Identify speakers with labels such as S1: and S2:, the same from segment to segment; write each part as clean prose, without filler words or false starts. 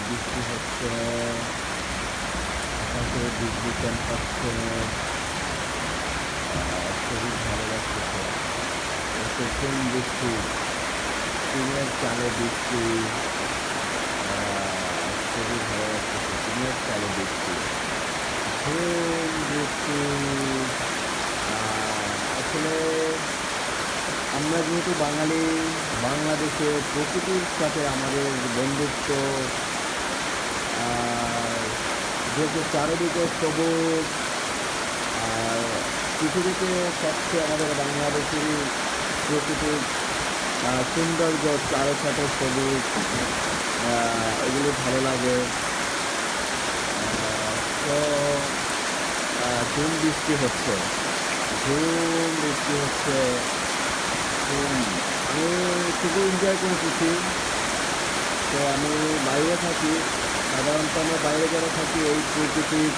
S1: বৃষ্টি হচ্ছে, আকাশে বিজলি চমকাচ্ছে, খুবই ভালো লাগতেছে। কঠিন বৃষ্টি, টিনের চালে বৃষ্টি, খুবই ভালো লাগতেছে। টিনের চালে বৃষ্টি, ঝুম বৃষ্টি। আসলে আমরা যেহেতু বাঙালি, বাংলাদেশে প্রকৃতির সাথে আমাদের বন্ধুত্ব, আর যেহেতু চারিদিকে সবুজ, আর পৃথিবীতে সবচেয়ে আমাদের বাংলাদেশেরই প্রকৃতির সৌন্দর্য, চারো সাথে সবুজ, এগুলি ভালো লাগে। তো ঝুম বৃষ্টি হচ্ছে, ঝুম বৃষ্টি হচ্ছে। আমি খুবই এনজয় করতেছি। তো আমি বাইরে থাকি, সাধারণত আমরা বাইরে যারা থাকি এই প্রকৃতির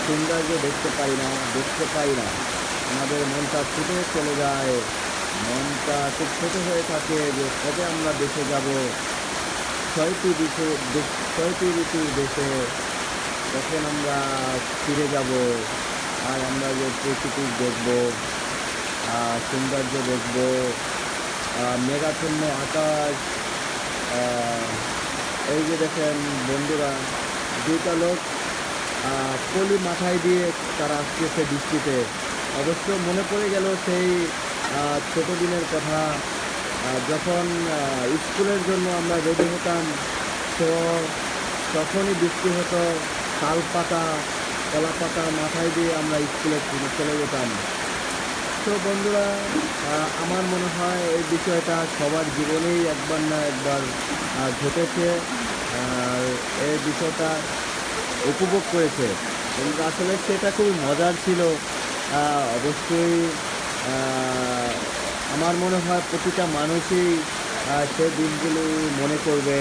S1: সৌন্দর্য দেখতে পাই না। আমাদের মনটা ছুটে চলে যায়, মনটা খুব ছোট হয়ে থাকে যে কবে আমরা দেশে যাব, ছয়টি ঋতুর দেশে কখন আমরা ফিরে যাব, আর আমরা যে প্রকৃতি দেখব, সৌন্দর্য দেখব, মেঘাচ্ছন্ন আকাশ। এই যে দেখেন বন্ধুরা, দুইটা লোক পলি মাথায় দিয়ে তারা আসতেছে বৃষ্টিতে। অবশ্য মনে পড়ে গেল সেই ছোট দিনের কথা, যখন স্কুলের জন্য আমরা রেডি হতাম। তো তখনই বৃষ্টি হতো, তাল পাতা, কলা পাতা মাথায় দিয়ে আমরা স্কুলে চলে যেতাম। তো বন্ধুরা, আমার মনে হয় এই বিষয়টা সবার জীবনেই একবার না একবার ঘটেছে, আর এই বিষয়টা উপভোগ করেছে। কিন্তু আসলে সেটা খুবই মজার ছিল। অবশ্যই আমার মনে হয় প্রতিটা মানুষই সেই দিনগুলি মনে করবে।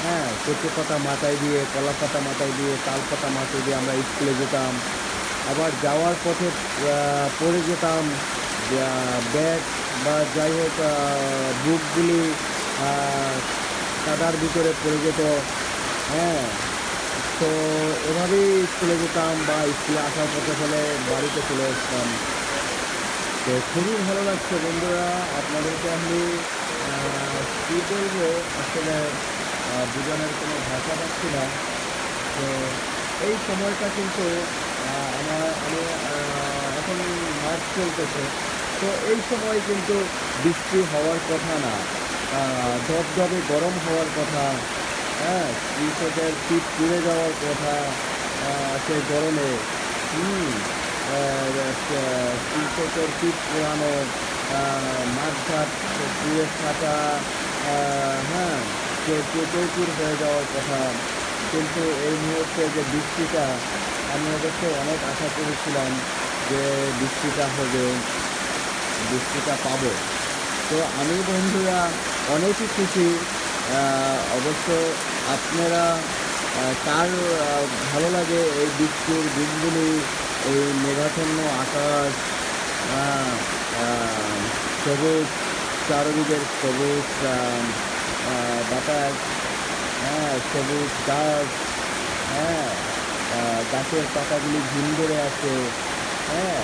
S1: হ্যাঁ, কচু পাতা মাথায় দিয়ে, কলা পাতা মাথায় দিয়ে, তাল পাতা মাথায় দিয়ে আমরা স্কুলে যেতাম। আবার যাওয়ার পথে পড়ে যেতাম, ব্যাগ বা যাই হোক বুকগুলি কাদার ভিতরে পড়ে যেত। হ্যাঁ, তো এভাবেই স্কুলে যেতাম বা স্কুলে আসার পথে ফেলে বাড়িতে চলে আসতাম। তো খুবই ভালো লাগছে বন্ধুরা, আপনাদেরকে আমি কী বলবো আসলে বোঝানোর কোনো ভাষা পাচ্ছি না। তো এই সময়টা কিন্তু আমি এখন মার্চ চলতেছে। তো এই সময় কিন্তু বৃষ্টি হওয়ার কথা না, দপদপে গরম হওয়ার কথা। হ্যাঁ, কৃষকের শীত পুড়ে যাওয়ার কথা সেই গরমে। হুম, কৃষকের শীত পোড়ানো, মাঠঘাট পুড়ে থাকা, হ্যাঁ, চৌচির হয়ে যাওয়ার কথা। কিন্তু এই মুহূর্তে যে বৃষ্টিটা, আমি অবশ্য অনেক আশা করেছিলাম যে বৃষ্টিটা হবে, বৃষ্টিটা পাবো। তো আমি বন্ধুরা অনেকই খুশি। অবশ্য আপনারা কার ভালো লাগে এই বৃষ্টির দিনগুলি, এই মেঘাচ্ছন্ন আকাশ, আহ, আহ, সবুজ, চারদিকের সবুজ বাতাস, হ্যাঁ, সবুজ গাছ, হ্যাঁ, গাছের পাতাগুলি ঝিম ধরে আছে। হ্যাঁ,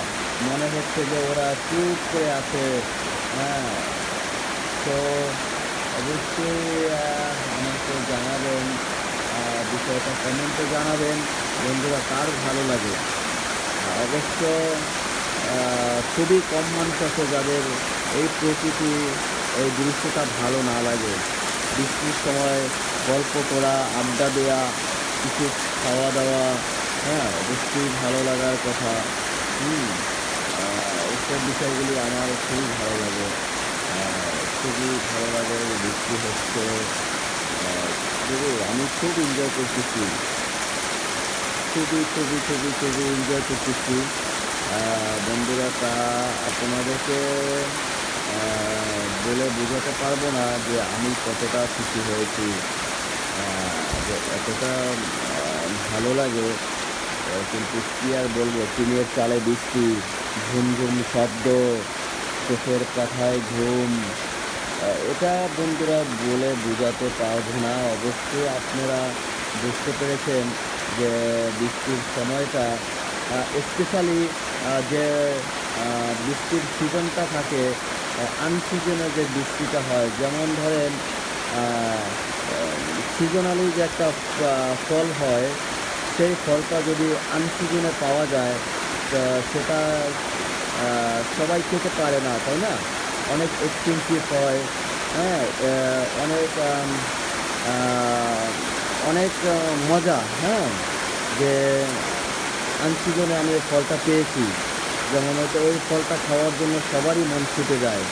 S1: মনে হচ্ছে যে ওরা চুপ করে আছে। হ্যাঁ, তো অবশ্যই আমাকে জানাবেন, বিষয়টা কমেন্টে জানাবেন বন্ধুরা কার ভালো লাগে। অবশ্য খুবই কম মানুষ আছে যাদের এই প্রকৃতি, এই দৃশ্যটা ভালো না লাগে। বৃষ্টির সময় গল্প করা, আড্ডা দেওয়া, কিছু খাওয়া দাওয়া, হ্যাঁ, অবশ্যই ভালো লাগার কথা। হুম, এইসব বিষয়গুলি আমার খুবই ভালো লাগে। খুবই ভালো লাগে, বৃষ্টি হচ্ছে, আমি খুব এনজয় করতেছি, খুবই এনজয় করতেছি। বন্ধুরা, তা আপনাদেরকে বলে বোঝাতে পারবো না যে আমি কতটা খুশি হয়েছি, যে এতটা ভালো লাগে। কিন্তু কি আর বলবো, টিনের চালে বৃষ্টি, ঝুমঝুম শব্দ, চোখের পাতায় ঘুম, এটা বন্ধুরা বলে বোঝাতে পারবো না। অবশ্যই আপনারা বুঝতে পেরেছেন যে বৃষ্টির সময়টা স্পেশালি যে বৃষ্টির সিজনটা থাকে আনসিজনে যে বৃষ্টিটা হয় যেমন ধরেন আ সিজনালি যে একটা ফল হয় সেই ফলটা যদি আনসিজনে পাওয়া যায় তা সেটা আ সবাই খেতে পারে না, তাই না? অনেক এক্সপেনসিভ হয়, হ্যাঁ? অনেক আ অনেক মজা, হ্যাঁ? যে আনসিজনে আমি এই ফলটা পেয়েছি। যেমন হয়তো ওই ফলটা খাওয়ার জন্য সবারই মন ছুটে যায়।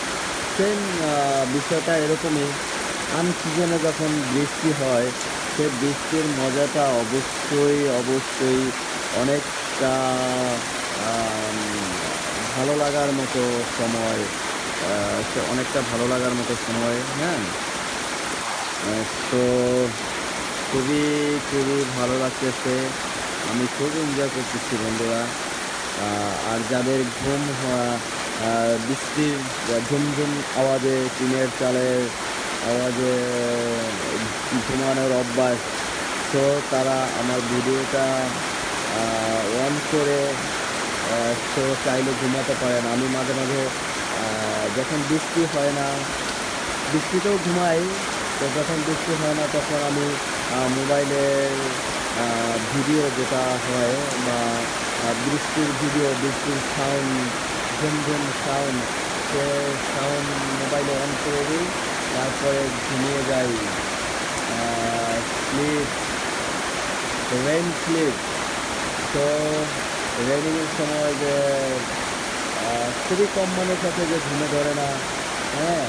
S1: সেম বিষয়টা এরকমই আনসিজনে যখন বৃষ্টি হয়, সে বৃষ্টির মজাটা অবশ্যই অনেকটা আম ভালো লাগার মতো সময়, আ সে অনেকটা ভালো লাগার মতো সময়, হ্যাঁ? আ তো খুবই, খুবই ভালো লাগতেছে। আমি খুব এনজয় করতেছি বন্ধুরা। আ আর যাদের ঘুম আ বৃষ্টির ঝুমঝুম আওয়াজে টিনের চালের আওয়াজে ঘুমানোর অভ্যাস, তো তারা আমার ভিডিওটা আ অন করে আ তো চাইলে ঘুমাতে পারেন। আমি মাঝে মাঝে আ যখন বৃষ্টি হয় না, বৃষ্টিতেও ঘুমাই। তো যখন বৃষ্টি হয় না তখন আমি মোবাইলের আ ভিডিও যেটা হয় বা বৃষ্টির ভিডিও, বৃষ্টির সাউন্ড, ঝুমঝুম সাউন্ড, সে সাউন্ড মোবাইলে অন করে দিই। তারপরে ঘুমিয়ে যাই। আ স্লিপ, রেইন স্লিপ। তো রেইনিং এর সময় যে আ খুবই কম মানুষ আছে যে ঘুমে ধরে না। হ্যাঁ?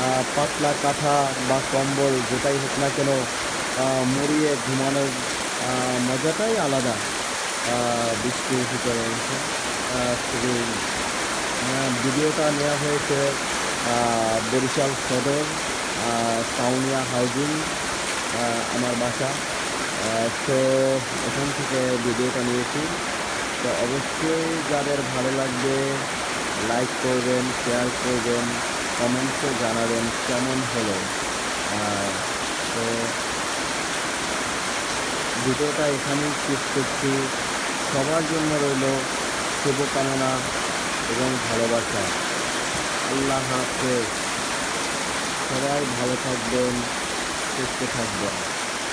S1: আ পাতলা কাঁথা বা কম্বল যেটাই হোক না কেন মুড়িয়ে ঘুমানোর আ মজাটাই আলাদা। আ বৃষ্টির ভিতরে খুবই ভিডিওটা নেয়া হয়েছে আ বরিশাল সদর আ কাউনিয়া হাউজিং আ আমার বাসা। আ তো ওখান থেকে ভিডিওটা নিয়েছি। তো অবশ্যই যাদের ভালো লাগবে লাইক করবেন, শেয়ার করবেন, কমেন্টসে জানাবেন কেমন হলো। আর তো ভিডিওটা এখানেই শেষ করছি। সবার জন্য রইলো শুভকামনা এবং ভালোবাসা। আল্লাহ হাফেজ। সবাই ভালো থাকবেন, সুস্থ থাকবেন।